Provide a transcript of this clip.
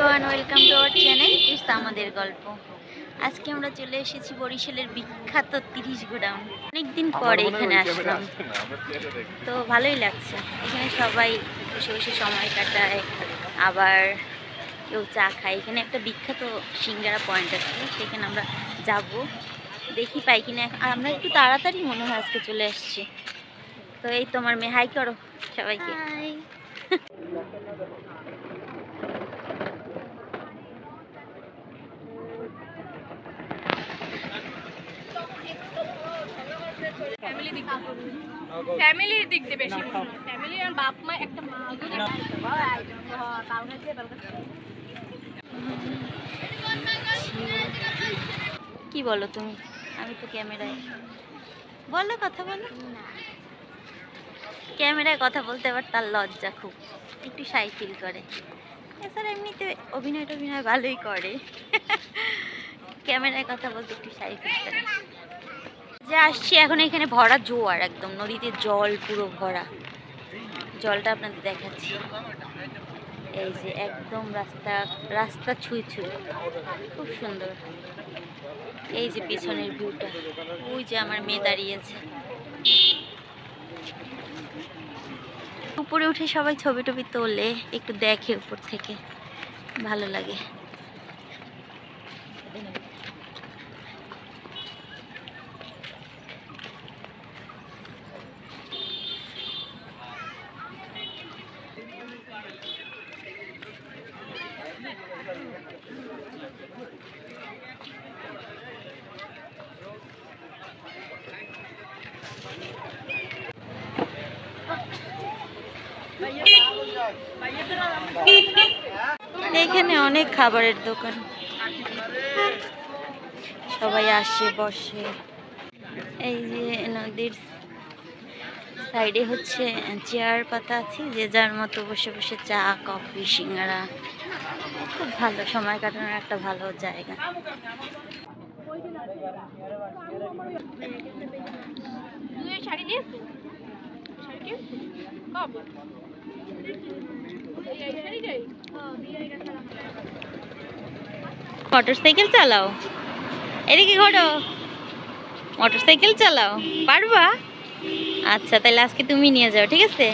Everyone, welcome to our channel it's আমাদের গল্প। আজকে আমরা চলে এসেছি বরিশালের বিখ্যাত 30 গোডাউন। অনেকদিন পরে এখানে আসলাম, তো ভালোই লাগছে। এখানে সবাই বসে বসে সময় কাটায়, আবার কেউ চা খায়। এখানে একটা বিখ্যাত সিঙ্গারা পয়েন্ট আছে, সেখানে আমরা যাব, দেখি পাই কিনা। আমরা একটু তাড়াতাড়ি মনে হয় আজকে চলে আসছি। তো এই তোমার মেয়ে হাই করো সবাইকে। ফ্যামিলির দিক দিয়ে বেশি ফ্যামিলি আর বাপ মা একটা মা কি বলো তুমি? আমি তো ক্যামেরায় বলো, কথা বলো। ক্যামেরায় কথা বলতে আবার তার লজ্জা, খুব একটু শাই ফিল করে। এছাড়া এমনিতে অভিনয় টভিনয় ভালোই করে, ক্যামেরায় কথা বলতে একটু শাই ফিল করে। যে আসছি এখন, এখানে ভরা জোয়ার, একদম নদীতে জল পুরো ভরা। জলটা আপনাদের দেখাচ্ছি, এই যে একদম রাস্তা রাস্তা ছুঁই ছুঁই, খুব সুন্দর। এই যে পিছনের ভিউটা, ওই যে আমার মেয়ে দাঁড়িয়েছে। উপরে উঠে সবাই ছবি টবি তোলে, একটু দেখে উপর থেকে, ভালো লাগে। এখানে অনেক খাবারের দোকান, সবাই আসে বসে। এই যে নদীর সাইডে হচ্ছে চেয়ার পাতা আছে, যে যার মতো বসে বসে চা কফি সিঙ্গারা, খুব ভালো সময় কাটানোর একটা ভালো জায়গা। মোটরসাইকেল চালাও, এদিকে ঘোরো। মোটরসাইকেল চালাও পারবা? আচ্ছা, তাহলে আজকে তুমি নিয়ে যাও, ঠিক আছে?